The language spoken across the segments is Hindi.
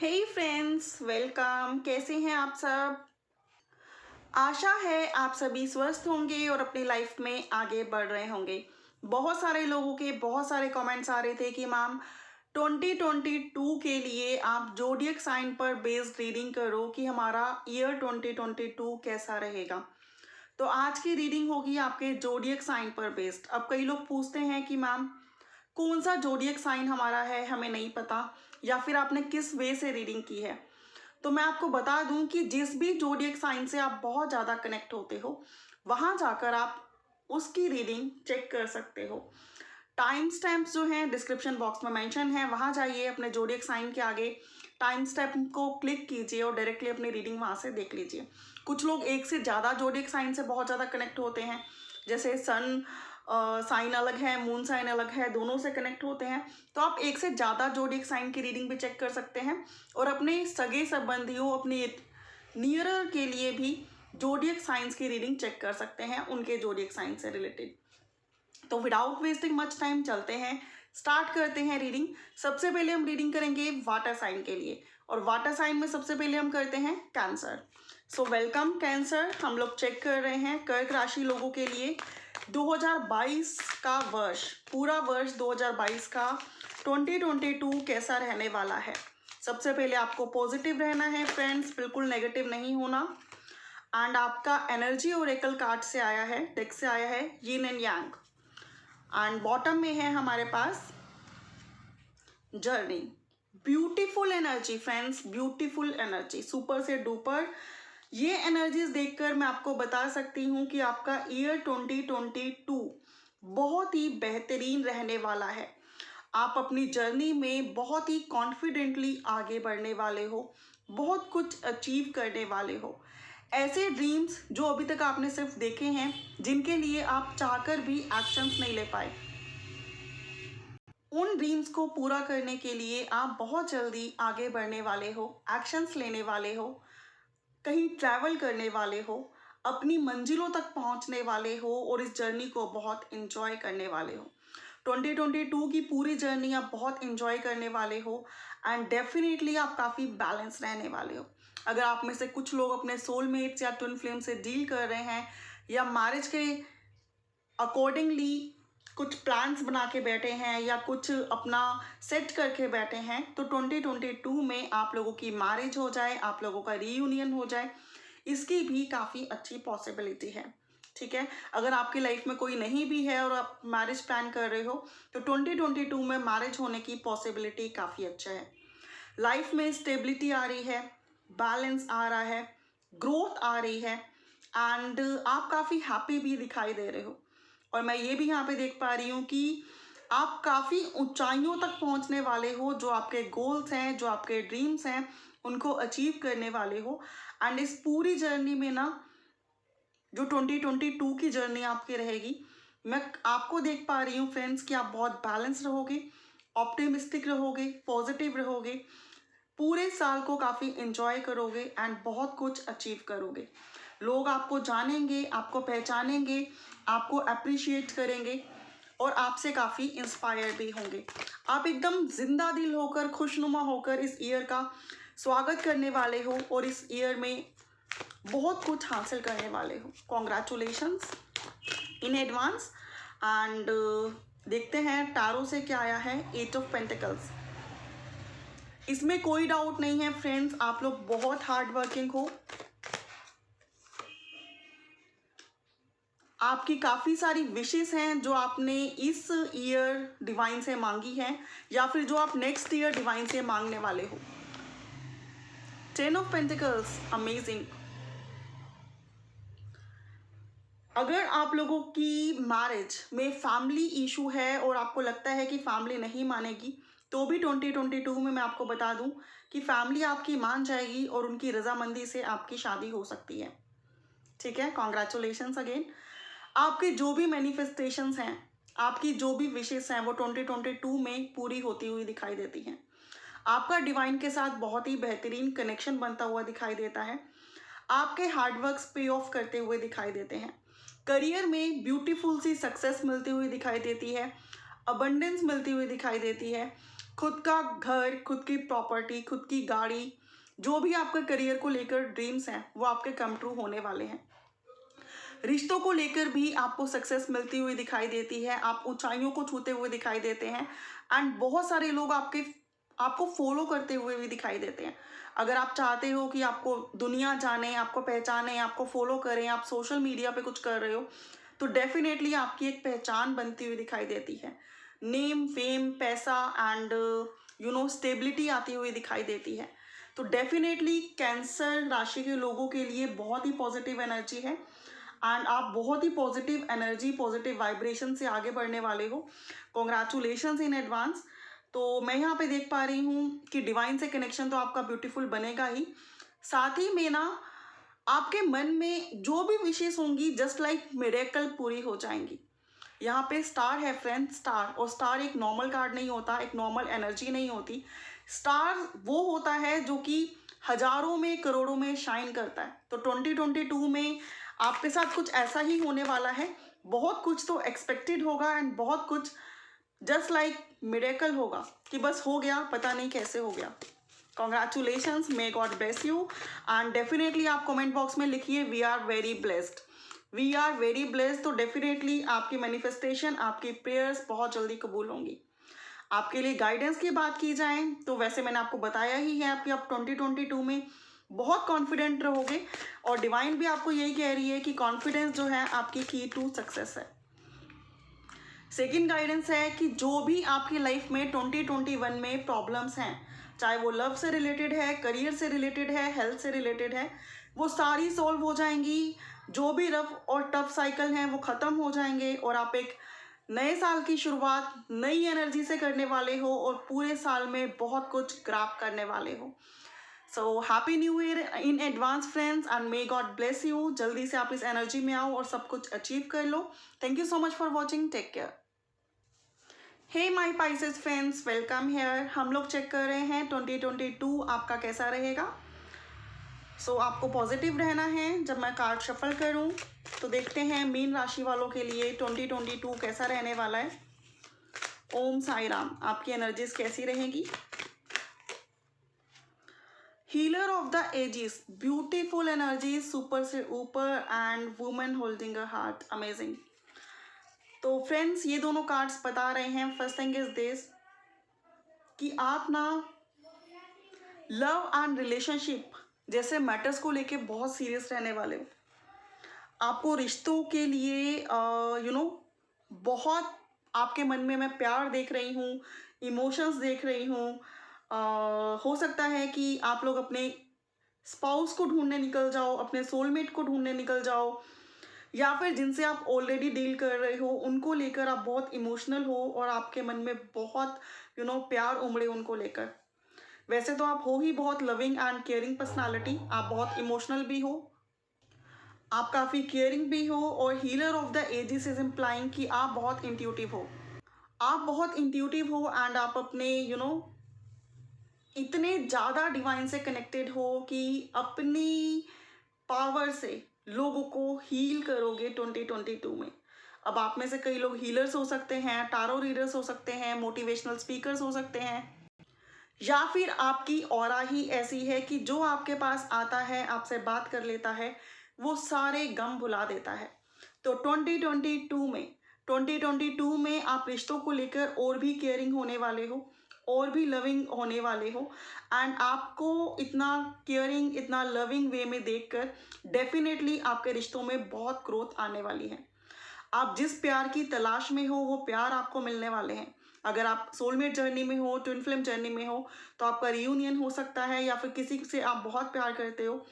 हे फ्रेंड्स, वेलकम। कैसे हैं आप सब? आशा है आप सभी स्वस्थ होंगे और अपनी लाइफ में आगे बढ़ रहे होंगे। बहुत सारे लोगों के बहुत सारे कमेंट्स आ रहे थे कि मैम 2022 के लिए आप जोडियक साइन पर बेस्ड रीडिंग करो कि हमारा ईयर 2022 कैसा रहेगा। तो आज की रीडिंग होगी आपके जोडियक साइन पर बेस्ड। अब कई लोग पूछते हैं कि मैम कौन सा जोडियक साइन हमारा है, हमें नहीं पता, या फिर आपने किस वे से रीडिंग की है। तो मैं आपको बता दूं कि जिस भी जोडियक साइन से आप बहुत ज़्यादा कनेक्ट होते हो वहाँ जाकर आप उसकी रीडिंग चेक कर सकते हो। टाइम स्टैम्प्स जो हैं डिस्क्रिप्शन बॉक्स में मेंशन है, वहाँ जाइए, अपने जोडियक साइन के आगे टाइम स्टैम्प को क्लिक कीजिए और डायरेक्टली अपनी रीडिंग वहाँ से देख लीजिए। कुछ लोग एक से ज़्यादा जोडियक साइन से बहुत ज़्यादा कनेक्ट होते हैं, जैसे सन साइन अलग है, मून साइन अलग है, दोनों से कनेक्ट होते हैं। तो आप एक से ज़्यादा जोडियक साइन की रीडिंग भी चेक कर सकते हैं और अपने सगे संबंधियों, अपने नियरर के लिए भी जोडियक साइंस की रीडिंग चेक कर सकते हैं, उनके जोडियक साइन से रिलेटेड। तो विदाउट वेस्टिंग मच टाइम चलते हैं, स्टार्ट करते हैं रीडिंग। सबसे पहले हम रीडिंग करेंगे वाटर साइन के लिए, और वाटर साइन में सबसे पहले हम करते हैं कैंसर। So welcome cancer. हम लोग चेक कर रहे हैं कर्क राशि लोगों के लिए 2022 का वर्ष, पूरा वर्ष 2022 का 2022 कैसा रहने वाला है। सबसे पहले आपको पॉजिटिव रहना है फ्रेंड्स, बिल्कुल नेगेटिव नहीं होना। एंड आपका एनर्जी ओरेकल कार्ड से आया है, डेक से आया है yin and yang. And bottom में है हमारे पास journey. Beautiful energy friends, beautiful energy, super से डुपर। ये एनर्जीज देखकर मैं आपको बता सकती हूँ कि आपका ईयर 2022 बहुत ही बेहतरीन रहने वाला है। आप अपनी जर्नी में बहुत ही कॉन्फिडेंटली आगे बढ़ने वाले हो, बहुत कुछ अचीव करने वाले हो। ऐसे ड्रीम्स जो अभी तक आपने सिर्फ देखे हैं, जिनके लिए आप चाहकर भी एक्शंस नहीं ले पाए, उन ड्रीम्स को पूरा करने के लिए आप बहुत जल्दी आगे बढ़ने वाले हो, एक्शंस लेने वाले हो, कहीं ट्रैवल करने वाले हो, अपनी मंजिलों तक पहुंचने वाले हो और इस जर्नी को बहुत एंजॉय करने वाले हो। 2022 की पूरी जर्नी आप बहुत एंजॉय करने वाले हो एंड डेफिनेटली आप काफ़ी बैलेंस रहने वाले हो। अगर आप में से कुछ लोग अपने सोलमेट्स या ट्विन फ्लेम से डील कर रहे हैं या मैरिज के अकॉर्डिंगली कुछ प्लान्स बना के बैठे हैं या कुछ अपना सेट करके बैठे हैं, तो 2022 में आप लोगों की मैरिज हो जाए, आप लोगों का रीयूनियन हो जाए, इसकी भी काफ़ी अच्छी पॉसिबिलिटी है। ठीक है, अगर आपकी लाइफ में कोई नहीं भी है और आप मैरिज प्लान कर रहे हो, तो 2022 में मैरिज होने की पॉसिबिलिटी काफ़ी अच्छा है। लाइफ में स्टेबिलिटी आ रही है, बैलेंस आ रहा है, ग्रोथ आ रही है एंड आप काफ़ी हैप्पी भी दिखाई दे रहे हो। और मैं ये भी यहाँ पे देख पा रही हूँ कि आप काफ़ी ऊंचाइयों तक पहुँचने वाले हो, जो आपके गोल्स हैं, जो आपके ड्रीम्स हैं, उनको अचीव करने वाले हो। एंड इस पूरी जर्नी में ना, जो 2022 की जर्नी आपकी रहेगी, मैं आपको देख पा रही हूँ फ्रेंड्स कि आप बहुत बैलेंस रहोगे, ऑप्टिमिस्टिक रहोगे, पॉजिटिव रहोगे, पूरे साल को काफ़ी एंजॉय करोगे एंड बहुत कुछ अचीव करोगे। लोग आपको जानेंगे, आपको पहचानेंगे, आपको अप्रिशिएट करेंगे और आपसे काफ़ी इंस्पायर भी होंगे। आप एकदम जिंदा दिल होकर, खुशनुमा होकर इस ईयर का स्वागत करने वाले हो और इस ईयर में बहुत कुछ हासिल करने वाले हो। Congratulations in advance. एंड देखते हैं टैरो से क्या आया है, 8 ऑफ पेंटिकल्स। इसमें कोई डाउट नहीं है फ्रेंड्स, आप लोग बहुत हार्ड वर्किंग हो, आपकी काफ़ी सारी विशेस हैं जो आपने इस ईयर डिवाइन से मांगी हैं या फिर जो आप नेक्स्ट ईयर डिवाइन से मांगने वाले हो। 10 ऑफ पेंटिकल्स, अमेजिंग। अगर आप लोगों की मैरिज में फैमिली इशू है और आपको लगता है कि फैमिली नहीं मानेगी, तो भी 2022 में मैं आपको बता दूं कि फैमिली आपकी मान जाएगी और उनकी रजामंदी से आपकी शादी हो सकती है। ठीक है, कॉन्ग्रेचुलेशंस अगेन। आपके जो भी मैनिफेस्टेशंस हैं, आपकी जो भी विशेस हैं, वो 2022 में पूरी होती हुई दिखाई देती हैं। आपका डिवाइन के साथ बहुत ही बेहतरीन कनेक्शन बनता हुआ दिखाई देता है। आपके हार्डवर्क्स पे ऑफ करते हुए दिखाई देते हैं। करियर में ब्यूटीफुल सी सक्सेस मिलती हुई दिखाई देती है, अबंडेंस मिलती हुई दिखाई देती है, खुद का घर, खुद की प्रॉपर्टी, खुद की गाड़ी, जो भी आपका करियर को लेकर ड्रीम्स हैं वो आपके कम ट्रू होने वाले हैं। रिश्तों को लेकर भी आपको सक्सेस मिलती हुई दिखाई देती है, आप ऊंचाइयों को छूते हुए दिखाई देते हैं एंड बहुत सारे लोग आपको फॉलो करते हुए भी दिखाई देते हैं। अगर आप चाहते हो कि आपको दुनिया जाने, आपको पहचाने, आपको फॉलो करें, आप सोशल मीडिया पे कुछ कर रहे हो, तो डेफिनेटली आपकी एक पहचान बनती हुई दिखाई देती है। नेम, फेम, पैसा एंड स्टेबिलिटी आती हुई दिखाई देती है। तो डेफिनेटली कैंसर राशि के लोगों के लिए बहुत ही पॉजिटिव एनर्जी है एंड आप बहुत ही पॉजिटिव एनर्जी, पॉजिटिव वाइब्रेशन से आगे बढ़ने वाले हो। Congratulations in advance. तो मैं यहाँ पे देख पा रही हूँ कि डिवाइन से कनेक्शन तो आपका ब्यूटीफुल बनेगा ही, साथ ही में ना आपके मन में जो भी विशेष होंगी जस्ट लाइक मिरेकल पूरी हो जाएंगी। यहाँ पे स्टार है फ्रेंड्स, स्टार, और स्टार एक नॉर्मल कार्ड नहीं होता, एक नॉर्मल एनर्जी नहीं होती। स्टार वो होता है जो कि हजारों में, करोड़ों में शाइन करता है। तो 2022 में आपके साथ कुछ ऐसा ही होने वाला है। बहुत कुछ तो एक्सपेक्टेड होगा एंड बहुत कुछ जस्ट लाइक मिरेकल होगा कि बस हो गया, पता नहीं कैसे हो गया। Congratulations, may God bless you and definitely आप कमेंट बॉक्स में लिखिए we are very blessed, we are very blessed. तो डेफिनेटली आपकी मैनिफेस्टेशन, आपकी प्रेयर्स बहुत जल्दी कबूल होंगी। आपके लिए गाइडेंस की बात की जाए तो वैसे मैंने आपको बताया ही है कि आप 2022 में बहुत कॉन्फिडेंट रहोगे और डिवाइन भी आपको यही कह रही है कि कॉन्फिडेंस जो है आपकी की टू सक्सेस है। सेकेंड गाइडेंस है कि जो भी आपकी लाइफ में 2021 में प्रॉब्लम्स हैं, चाहे वो लव से रिलेटेड है, करियर से रिलेटेड है, हेल्थ से रिलेटेड है, वो सारी सॉल्व हो जाएंगी। जो भी रफ और टफ साइकिल हैं वो ख़त्म हो जाएंगे और आप एक नए साल की शुरुआत नई एनर्जी से करने वाले हो और पूरे साल में बहुत कुछ ग्रैब करने वाले हो। So happy new year in advance friends and may God bless you. जल्दी से आप इस एनर्जी में आओ और सब कुछ अचीव कर लो। Thank you so much for watching, take care. Hey my Pisces friends, welcome here. हम लोग चेक कर रहे हैं 2022 आपका कैसा रहेगा। सो आपको पॉजिटिव रहना है। जब मैं कार्ड शफल करूं तो देखते हैं मीन राशि वालों के लिए 2022 कैसा रहने वाला है। ओम साई राम, आपकी एनर्जीज कैसी रहेगी। Healer of the ages, beautiful energies, super से ऊपर and women holding a heart, amazing. तो फ्रेंड्स ये दोनों कार्ड्स बता रहे हैं, फर्स्ट थिंग इज दिस कि आप ना लव एंड रिलेशनशिप जैसे मैटर्स को लेके बहुत सीरियस रहने वाले हो। आपको रिश्तों के लिए बहुत आपके मन में मैं प्यार देख रही हूँ, इमोशंस देख रही हूँ। हो सकता है कि आप लोग अपने स्पाउस को ढूंढने निकल जाओ, अपने सोलमेट को ढूंढने निकल जाओ, या फिर जिनसे आप ऑलरेडी डील कर रहे हो उनको लेकर आप बहुत इमोशनल हो और आपके मन में बहुत प्यार उमड़े उनको लेकर। वैसे तो आप हो ही बहुत लविंग एंड केयरिंग पर्सनालिटी, आप बहुत इमोशनल भी हो, आप काफ़ी केयरिंग भी हो और healer of the ages is implying कि आप बहुत इंट्यूटिव हो। आप बहुत इंट्यूटिव हो एंड आप अपने इतने ज़्यादा डिवाइन से कनेक्टेड हो कि अपनी पावर से लोगों को हील करोगे 2022 में। अब आप में से कई लोग हीलर्स हो सकते हैं, टारो रीडर्स हो सकते हैं, मोटिवेशनल स्पीकर्स हो सकते हैं, या फिर आपकी ऑरा ही ऐसी है कि जो आपके पास आता है, आपसे बात कर लेता है, वो सारे गम भुला देता है। तो 2022 में आप रिश्तों को लेकर और भी केयरिंग होने वाले हो और भी लविंग होने वाले हो एंड आपको इतना केयरिंग, इतना लविंग वे में देखकर डेफिनेटली आपके रिश्तों में बहुत ग्रोथ आने वाली है। आप जिस प्यार की तलाश में हो वो प्यार आपको मिलने वाले हैं। अगर आप सोलमेट जर्नी में हो, ट्विन फ्लेम जर्नी में हो, तो आपका रियूनियन हो सकता है, या फिर किसी से आप बहुत प्यार करते हो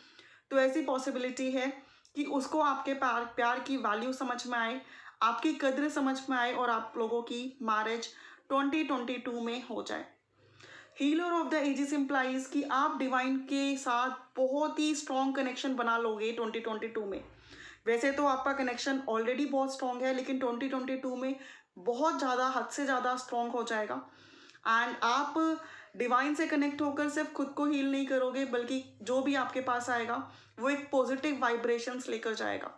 तो ऐसी पॉसिबिलिटी है कि उसको आपके प्यार की वैल्यू समझ में आए, आपकी कद्र समझ में आए और आप लोगों की मैरिज 2022 में हो जाए। Healer of the ages implies कि आप डिवाइन के साथ बहुत ही स्ट्रॉन्ग कनेक्शन बना लोगे 2022 में। वैसे तो आपका कनेक्शन ऑलरेडी बहुत स्ट्रॉन्ग है, लेकिन 2022 में बहुत ज़्यादा, हद से ज़्यादा स्ट्रॉन्ग हो जाएगा एंड आप डिवाइन से कनेक्ट होकर सिर्फ खुद को हील नहीं करोगे, बल्कि जो भी आपके पास आएगा वो एक पॉजिटिव वाइब्रेशंस लेकर जाएगा।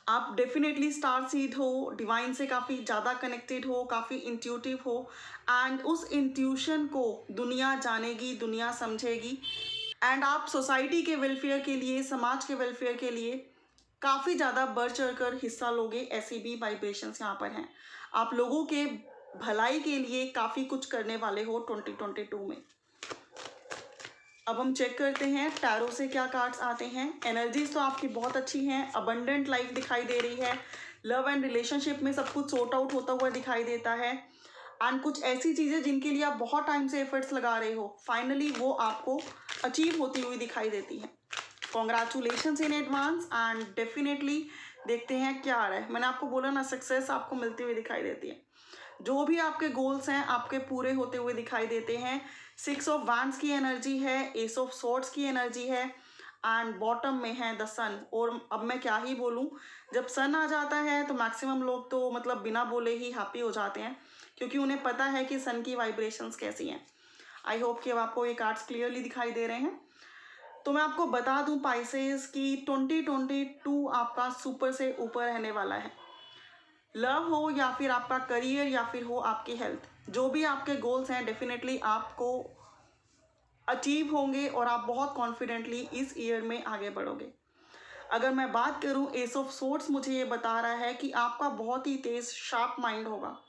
आप डेफिनेटली स्टार सीड हो, डिवाइन से काफ़ी ज़्यादा कनेक्टेड हो, काफ़ी इंट्यूटिव हो, एंड उस इंट्यूशन को दुनिया जानेगी, दुनिया समझेगी, एंड आप सोसाइटी के वेलफेयर के लिए, समाज के वेलफेयर के लिए काफ़ी ज़्यादा बढ़ चढ़ कर हिस्सा लोगे। ऐसी भी वाइब्रेशंस यहाँ पर हैं। आप लोगों के भलाई के लिए काफ़ी कुछ करने वाले हो 2022 में। अब हम चेक करते हैं टैरो से क्या कार्ड्स आते हैं। एनर्जीज तो आपकी बहुत अच्छी हैं, अबंडेंट लाइफ दिखाई दे रही है, लव एंड रिलेशनशिप में सब कुछ सॉर्ट आउट होता हुआ दिखाई देता है, एंड कुछ ऐसी चीज़ें जिनके लिए आप बहुत टाइम से एफर्ट्स लगा रहे हो, फाइनली वो आपको अचीव होती हुई दिखाई देती है। Congratulations in advance, and definitely देखते हैं क्या आ रहा है। मैंने आपको बोला ना, सक्सेस आपको मिलती हुई दिखाई देती है। जो भी आपके गोल्स हैं आपके पूरे होते हुए दिखाई देते हैं। 6 ऑफ वैंड्स की एनर्जी है, एस ऑफ स्वॉर्ड्स की एनर्जी है, एंड बॉटम में है द सन। और अब मैं क्या ही बोलूं, जब सन आ जाता है तो मैक्सिमम लोग तो मतलब बिना बोले ही हैप्पी हो जाते हैं, क्योंकि उन्हें पता है कि सन की वाइब्रेशंस कैसी हैं। आई होप कि अब आपको ये कार्ड्स क्लियरली दिखाई दे रहे हैं। तो मैं आपको बता दूं पाइसेस की 2022 आपका सुपर से ऊपर रहने वाला है। लव हो या फिर आपका करियर या फिर हो आपकी हेल्थ, जो भी आपके गोल्स हैं डेफिनेटली आपको अचीव होंगे और आप बहुत कॉन्फिडेंटली इस ईयर में आगे बढ़ोगे। अगर मैं बात करूं, एस ऑफ सोर्ड्स मुझे ये बता रहा है कि आपका बहुत ही तेज शार्प माइंड होगा।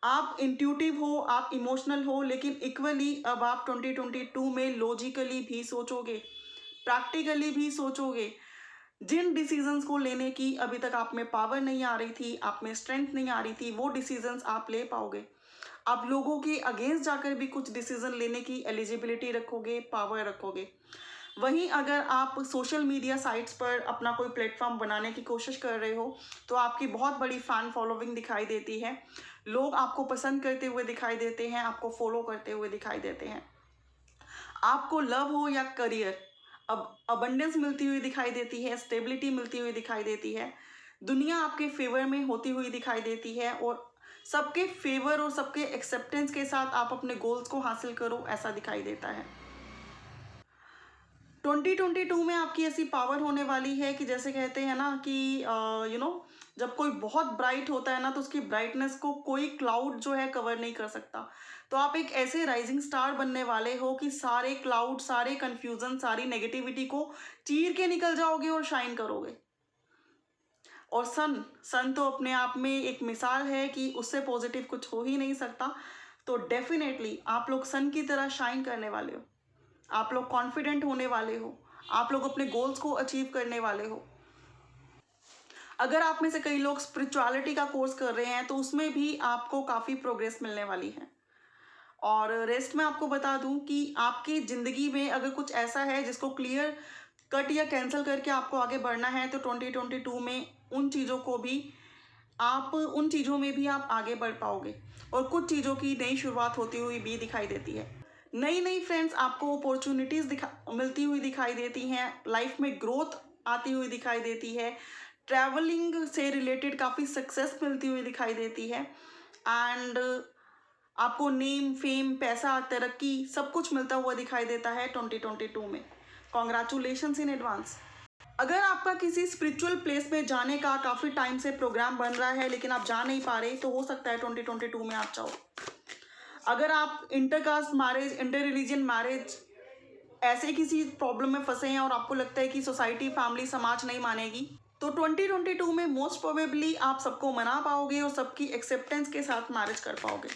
आप इंट्यूटिव हो, आप इमोशनल हो, लेकिन इक्वली अब आप 2022 में लॉजिकली भी सोचोगे, प्रैक्टिकली भी सोचोगे। जिन डिसीजंस को लेने की अभी तक आप में पावर नहीं आ रही थी, आप में स्ट्रेंथ नहीं आ रही थी, वो डिसीजंस आप ले पाओगे। आप लोगों के अगेंस्ट जाकर भी कुछ डिसीजन लेने की एलिजिबिलिटी रखोगे, पावर रखोगे। वहीं अगर आप सोशल मीडिया साइट्स पर अपना कोई प्लेटफॉर्म बनाने की कोशिश कर रहे हो तो आपकी बहुत बड़ी फैन फॉलोइंग दिखाई देती है। लोग आपको पसंद करते हुए दिखाई देते हैं, आपको फॉलो करते हुए दिखाई देते हैं। आपको लव हो या करियर, अब अबंडेंस मिलती हुई दिखाई देती है, स्टेबिलिटी मिलती हुई दिखाई देती है, दुनिया आपके फेवर में होती हुई दिखाई देती है, और सबके फेवर और सबके एक्सेप्टेंस के साथ आप अपने गोल्स को हासिल करो, ऐसा दिखाई देता है। 2022 में आपकी ऐसी पावर होने वाली है कि जैसे कहते हैं ना कि जब कोई बहुत ब्राइट होता है ना तो उसकी ब्राइटनेस को कोई क्लाउड जो है कवर नहीं कर सकता। तो आप एक ऐसे राइजिंग स्टार बनने वाले हो कि सारे क्लाउड, सारे कंफ्यूजन, सारी नेगेटिविटी को चीर के निकल जाओगे और शाइन करोगे। और सन तो अपने आप में एक मिसाल है कि उससे पॉजिटिव कुछ हो ही नहीं सकता। तो डेफिनेटली आप लोग सन की तरह शाइन करने वाले हो, आप लोग कॉन्फिडेंट होने वाले हो, आप लोग अपने गोल्स को अचीव करने वाले हो। अगर आप में से कई लोग स्पिरिचुअलिटी का कोर्स कर रहे हैं तो उसमें भी आपको काफ़ी प्रोग्रेस मिलने वाली है। और रेस्ट में आपको बता दूं कि आपकी ज़िंदगी में अगर कुछ ऐसा है जिसको क्लियर कट या कैंसिल करके आपको आगे बढ़ना है तो 2022 में उन चीज़ों में भी आप आगे बढ़ पाओगे, और कुछ चीज़ों की नई शुरुआत होती हुई भी दिखाई देती है। नई नई फ्रेंड्स आपको अपॉर्चुनिटीज़ मिलती हुई दिखाई देती हैं, लाइफ में ग्रोथ आती हुई दिखाई देती है, ट्रैवलिंग से रिलेटेड काफ़ी सक्सेस मिलती हुई दिखाई देती है, एंड आपको नेम, फेम, पैसा, तरक्की सब कुछ मिलता हुआ दिखाई देता है 2022 में। Congratulations in advance. अगर आपका किसी स्पिरिचुअल प्लेस में जाने का काफ़ी टाइम से प्रोग्राम बन रहा है लेकिन आप जा नहीं पा रहे, तो हो सकता है 2022 में आप जाओ। अगर आप intercaste marriage, inter religion marriage, ऐसे किसी प्रॉब्लम में फंसे हैं और आपको लगता है कि सोसाइटी, फैमिली, समाज नहीं मानेगी, तो 2022 में मोस्ट प्रोबेबली आप सबको मना पाओगे और सबकी एक्सेप्टेंस के साथ मैरिज कर पाओगे।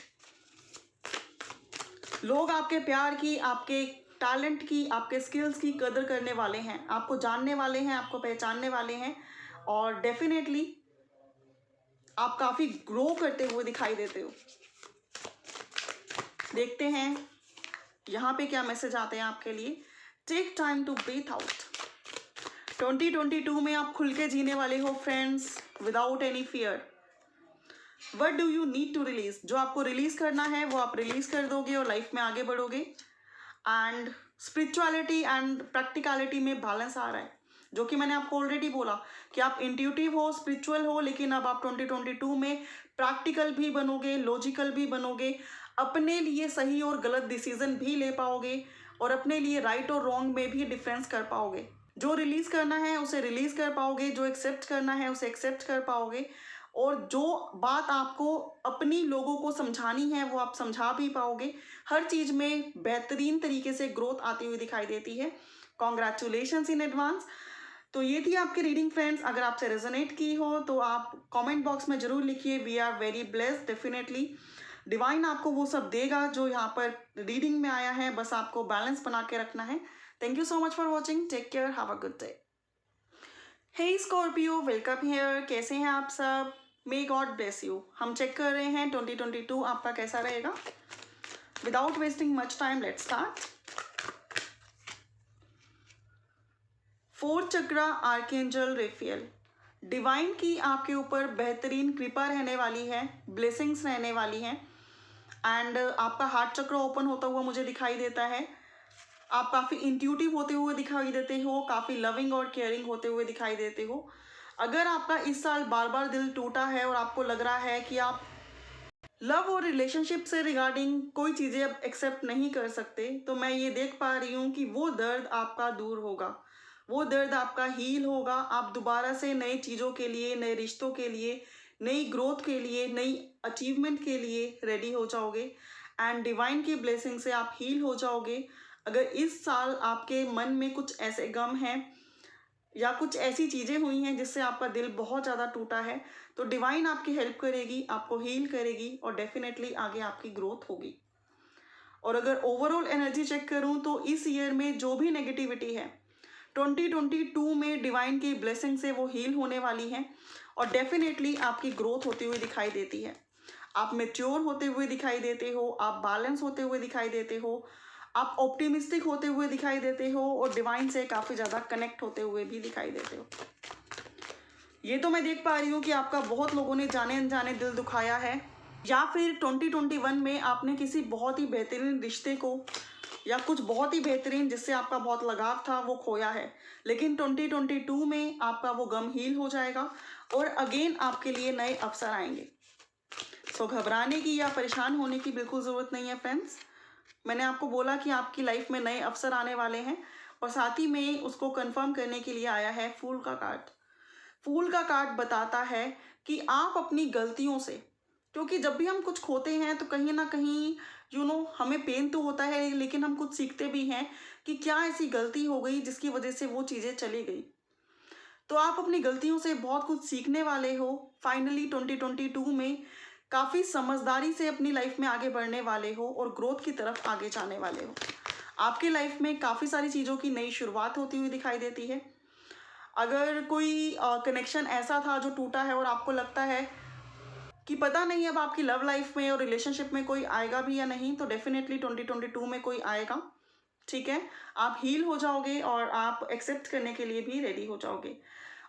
लोग आपके प्यार की, आपके टैलेंट की, आपके स्किल्स की कदर करने वाले हैं, आपको जानने वाले हैं, आपको पहचानने वाले हैं, और डेफिनेटली आप काफ़ी ग्रो करते हुए दिखाई देते हो। देखते हैं यहाँ पे क्या मैसेज आते हैं आपके लिए। Take time to breathe out. 2022 में आप खुल के जीने वाले हो friends, without any fear. What do you need to release, जो आपको रिलीज करना है वो आप रिलीज कर दोगे और लाइफ में आगे बढ़ोगे। एंड स्पिरिचुअलिटी एंड प्रैक्टिकलिटी में बैलेंस आ रहा है, जो कि मैंने आपको ऑलरेडी बोला कि आप इंट्यूटिव हो, स्पिरिचुअल हो, लेकिन अब आप 2022 में प्रैक्टिकल भी बनोगे, लॉजिकल भी बनोगे, अपने लिए सही और गलत डिसीजन भी ले पाओगे, और अपने लिए राइट और रॉन्ग में भी डिफरेंस कर पाओगे। जो रिलीज़ करना है उसे रिलीज़ कर पाओगे, जो एक्सेप्ट करना है उसे एक्सेप्ट कर पाओगे, और जो बात आपको अपनी लोगों को समझानी है वो आप समझा भी पाओगे। हर चीज़ में बेहतरीन तरीके से ग्रोथ आती हुई दिखाई देती है। Congratulations in advance. तो ये थी आपकी रीडिंग फ्रेंड्स। अगर आपसे रेजोनेट की हो तो आप कमेंट बॉक्स में ज़रूर लिखिए। We are very blessed. Definitely divine आपको वो सब देगा जो यहाँ पर रीडिंग में आया है, बस आपको बैलेंस बना के रखना है। Thank you so much for watching. Take care, have a good day. Hey Scorpio, welcome here. कैसे हैं आप सब? May God bless you. हम चेक कर रहे हैं 2022 आपका कैसा रहेगा। Without wasting much time, let's start. Fourth chakra, archangel Raphael. Divine की आपके ऊपर बेहतरीन कृपा रहने वाली है, ब्लेसिंग्स रहने वाली हैं, एंड आपका हार्ट चक्र ओपन होता हुआ मुझे दिखाई देता है। आप काफ़ी इंट्यूटिव होते हुए दिखाई देते हो, काफ़ी लविंग और केयरिंग होते हुए दिखाई देते हो। अगर आपका इस साल बार बार दिल टूटा है और आपको लग रहा है कि आप लव और रिलेशनशिप से रिगार्डिंग कोई चीज़ें अब एक्सेप्ट नहीं कर सकते, तो मैं ये देख पा रही हूँ कि वो दर्द आपका दूर होगा, वो दर्द आपका हील होगा। आप दोबारा से नई चीज़ों के लिए, नए रिश्तों के लिए, नई ग्रोथ के लिए, नई अचीवमेंट के लिए रेडी हो जाओगे, एंड डिवाइन की ब्लेसिंग से आप हील हो जाओगे। अगर इस साल आपके मन में कुछ ऐसे गम हैं या कुछ ऐसी चीज़ें हुई हैं जिससे आपका दिल बहुत ज़्यादा टूटा है, तो डिवाइन आपकी हेल्प करेगी, आपको हील करेगी, और डेफिनेटली आगे आपकी ग्रोथ होगी। और अगर ओवरऑल एनर्जी चेक करूं तो इस ईयर में जो भी नेगेटिविटी है 2022 में डिवाइन की ब्लेसिंग से वो हील होने वाली है, और डेफिनेटली आपकी ग्रोथ होती हुई दिखाई देती है। आप मेच्योर होते हुए दिखाई देते हो, आप बैलेंस होते हुए दिखाई देते हो, आप ऑप्टिमिस्टिक होते हुए दिखाई देते हो, और डिवाइन से काफ़ी ज़्यादा कनेक्ट होते हुए भी दिखाई देते हो। ये तो मैं देख पा रही हूँ कि आपका बहुत लोगों ने जाने अनजाने दिल दुखाया है, या फिर 2021 में आपने किसी बहुत ही बेहतरीन रिश्ते को या कुछ बहुत ही बेहतरीन जिससे आपका बहुत लगाव था वो खोया है। लेकिन 2022 में आपका वो गम हील हो जाएगा और अगेन आपके लिए नए अवसर आएंगे। सो घबराने की या परेशान होने की बिल्कुल ज़रूरत नहीं है फ्रेंड्स। मैंने आपको बोला कि आपकी लाइफ में नए अवसर आने वाले हैं, और साथ ही में उसको कंफर्म करने के लिए आया है फूल का कार्ड। फूल का कार्ड बताता है कि आप अपनी गलतियों से, क्योंकि जब भी हम कुछ खोते हैं तो कहीं ना कहीं हमें पेन तो होता है, लेकिन हम कुछ सीखते भी हैं कि क्या ऐसी गलती हो गई जिसकी वजह से वो चीज़ें चली गई। तो आप अपनी गलतियों से बहुत कुछ सीखने वाले हो। फाइनली 2022 में काफ़ी समझदारी से अपनी लाइफ में आगे बढ़ने वाले हो और ग्रोथ की तरफ आगे जाने वाले हो। आपकी लाइफ में काफ़ी सारी चीज़ों की नई शुरुआत होती हुई दिखाई देती है। अगर कोई कनेक्शन ऐसा था जो टूटा है और आपको लगता है कि पता नहीं अब आपकी लव लाइफ में और रिलेशनशिप में कोई आएगा भी या नहीं, तो डेफिनेटली 2022 में कोई आएगा। ठीक है, आप हील हो जाओगे और आप एक्सेप्ट करने के लिए भी रेडी हो जाओगे।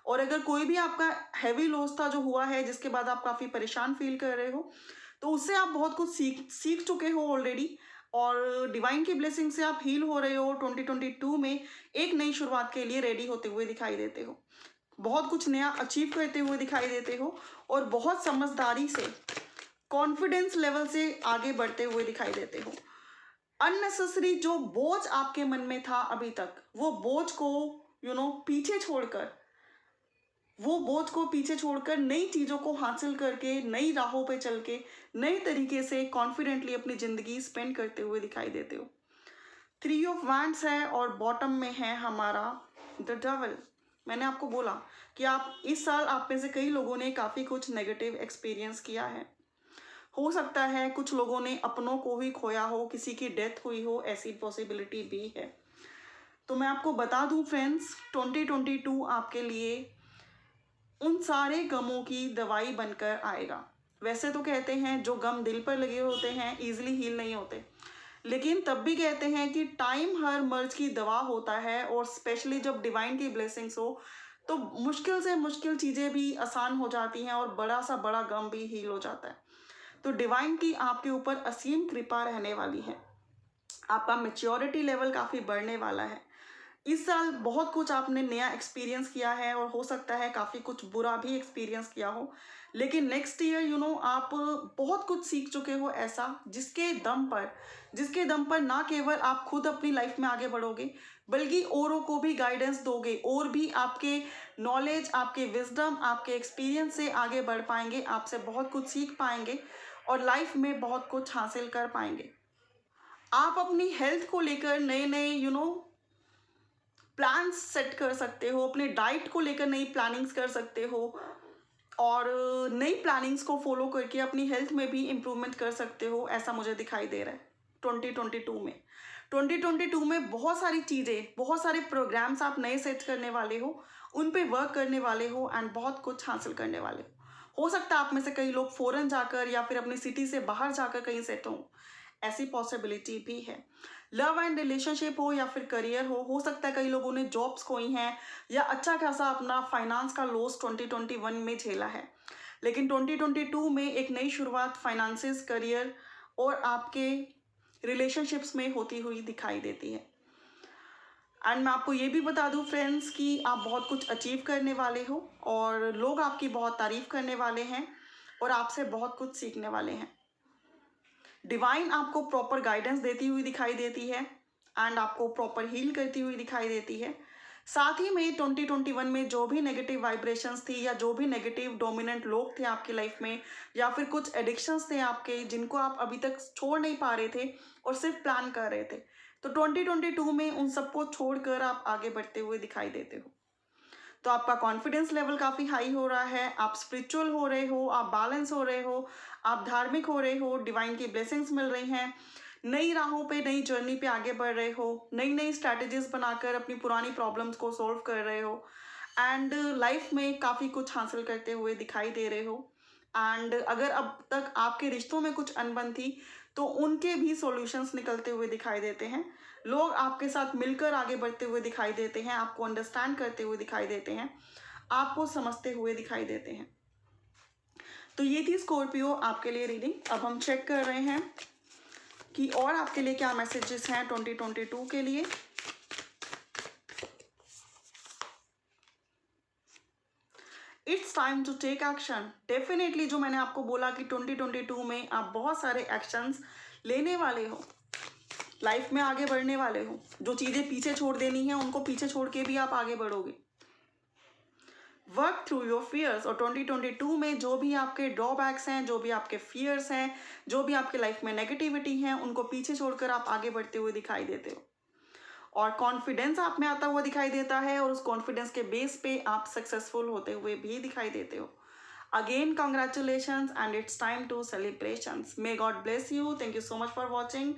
और अगर कोई भी आपका हैवी लॉस था जो हुआ है, जिसके बाद आप काफ़ी परेशान फील कर रहे हो, तो उससे आप बहुत कुछ सीख चुके हो ऑलरेडी, और डिवाइन की ब्लेसिंग से आप हील हो रहे हो। 2022 में एक नई शुरुआत के लिए रेडी होते हुए दिखाई देते हो, बहुत कुछ नया अचीव करते हुए दिखाई देते हो, और बहुत समझदारी से, कॉन्फिडेंस लेवल से आगे बढ़ते हुए दिखाई देते हो। अननेसेसरी जो बोझ आपके मन में था अभी तक, वो बोझ को पीछे छोड़कर, नई चीज़ों को हासिल करके, नई राहों पे चल के, नए तरीके से कॉन्फिडेंटली अपनी ज़िंदगी स्पेंड करते हुए दिखाई देते हो। 3 ऑफ वैंड्स है और बॉटम में है हमारा द डेविल। मैंने आपको बोला कि आप इस साल, आप में से कई लोगों ने काफ़ी कुछ नेगेटिव एक्सपीरियंस किया है। हो सकता है कुछ लोगों ने अपनों को ही खोया हो, किसी की डेथ हुई हो, ऐसी पॉसिबिलिटी भी है। तो मैं आपको बता दूं फ्रेंड्स, 2022 आपके लिए उन सारे गमों की दवाई बनकर आएगा। वैसे तो कहते हैं जो गम दिल पर लगे होते हैं ईजिली हील नहीं होते, लेकिन तब भी कहते हैं कि टाइम हर मर्ज की दवा होता है, और स्पेशली जब डिवाइन की ब्लेसिंग्स हो तो मुश्किल से मुश्किल चीज़ें भी आसान हो जाती हैं, और बड़ा सा बड़ा गम भी हील हो जाता है। तो डिवाइन की आपके ऊपर असीम कृपा रहने वाली है। आपका मैच्योरिटी लेवल काफ़ी बढ़ने वाला है। इस साल बहुत कुछ आपने नया एक्सपीरियंस किया है और हो सकता है काफ़ी कुछ बुरा भी एक्सपीरियंस किया हो, लेकिन नेक्स्ट ईयर आप बहुत कुछ सीख चुके हो ऐसा जिसके दम पर ना केवल आप खुद अपनी लाइफ में आगे बढ़ोगे, बल्कि औरों को भी गाइडेंस दोगे और भी आपके नॉलेज, आपके विजडम, आपके एक्सपीरियंस से आगे बढ़ पाएंगे, आपसे बहुत कुछ सीख पाएंगे और लाइफ में बहुत कुछ हासिल कर पाएंगे। आप अपनी हेल्थ को लेकर नए नए प्लान्स सेट कर सकते हो, अपने डाइट को लेकर नई प्लानिंग्स कर सकते हो और नई प्लानिंग्स को फॉलो करके अपनी हेल्थ में भी इम्प्रूवमेंट कर सकते हो, ऐसा मुझे दिखाई दे रहा है 2022 में। 2022 में बहुत सारी चीज़ें, बहुत सारे प्रोग्राम्स आप नए सेट करने वाले हो, उन पे वर्क करने वाले हो एंड बहुत कुछ हासिल करने वाले हो सकता है आप में से कई लोग फॉरेन जाकर या फिर अपनी सिटी से बाहर जाकर कहीं सेट हो, ऐसी पॉसिबिलिटी भी है। लव एंड रिलेशनशिप हो या फिर करियर हो सकता है कई लोगों ने जॉब्स खोई हैं या अच्छा खासा अपना फाइनेंस का लॉस 2021 में झेला है, लेकिन 2022 में एक नई शुरुआत फाइनेंसेस, करियर और आपके रिलेशनशिप्स में होती हुई दिखाई देती है। एंड मैं आपको ये भी बता दूं फ्रेंड्स कि आप बहुत कुछ अचीव करने वाले हो और लोग आपकी बहुत तारीफ करने वाले हैं और आपसे बहुत कुछ सीखने वाले हैं। डिवाइन आपको प्रॉपर गाइडेंस देती हुई दिखाई देती है एंड आपको प्रॉपर हील करती हुई दिखाई देती है। साथ ही में 2021 में जो भी नेगेटिव वाइब्रेशंस थी या जो भी नेगेटिव डोमिनेंट लोग थे आपकी लाइफ में या फिर कुछ एडिक्शंस थे आपके जिनको आप अभी तक छोड़ नहीं पा रहे थे और सिर्फ प्लान कर रहे थे, तो 2022 में उन सबको छोड़कर आप आगे बढ़ते हुए दिखाई देते हो। तो आपका कॉन्फिडेंस लेवल काफ़ी हाई हो रहा है, आप स्पिरिचुअल हो रहे हो, आप बैलेंस हो रहे हो, आप धार्मिक हो रहे हो, डिवाइन की ब्लेसिंग्स मिल रही हैं, नई राहों पे, नई जर्नी पे आगे बढ़ रहे हो, नई नई स्ट्रैटेजीज बनाकर अपनी पुरानी प्रॉब्लम्स को सॉल्व कर रहे हो एंड लाइफ में काफ़ी कुछ हासिल करते हुए दिखाई दे रहे हो। एंड अगर अब तक आपके रिश्तों में कुछ अनबन थी तो उनके भी सॉल्यूशंस निकलते हुए दिखाई देते हैं। लोग आपके साथ मिलकर आगे बढ़ते हुए दिखाई देते हैं, आपको अंडरस्टैंड करते हुए दिखाई देते हैं, आपको समझते हुए दिखाई देते हैं। तो ये थी स्कॉर्पियो आपके लिए रीडिंग। अब हम चेक कर रहे हैं कि और आपके लिए क्या मैसेजेस हैं 2022 के लिए। It's time to take action. Definitely जो मैंने आपको बोला कि 2022 में आप बहुत सारे एक्शंस लेने वाले हो, लाइफ में आगे बढ़ने वाले हो, जो चीज़ें पीछे छोड़ देनी है उनको पीछे छोड़ के भी आप आगे बढ़ोगे। Work through your fears. और 2022 में जो भी आपके ड्रॉबैक्स हैं, जो भी आपके फियर्स हैं, जो भी आपके लाइफ में नेगेटिविटी है, उनको पीछे छोड़कर आप आगे बढ़ते हुए दिखाई देते हो और कॉन्फिडेंस आप में आता हुआ दिखाई देता है और उस कॉन्फिडेंस के बेस पे आप सक्सेसफुल होते हुए भी दिखाई देते हो। Again congratulations and it's time to celebrations. May God bless you. Thank you so much for watching.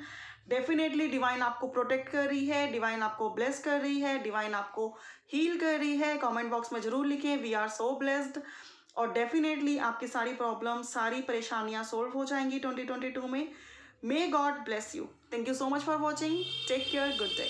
Definitely divine आपको प्रोटेक्ट कर रही है, डिवाइन आपको ब्लेस कर रही है, डिवाइन आपको हील कर रही है। कमेंट बॉक्स में जरूर लिखें वी आर सो ब्लेस्ड और डेफिनेटली आपकी सारी प्रॉब्लम, सारी परेशानियां सोल्व हो जाएंगी 2022 में। May God bless you. Thank you so much for watching. Take care. Good day.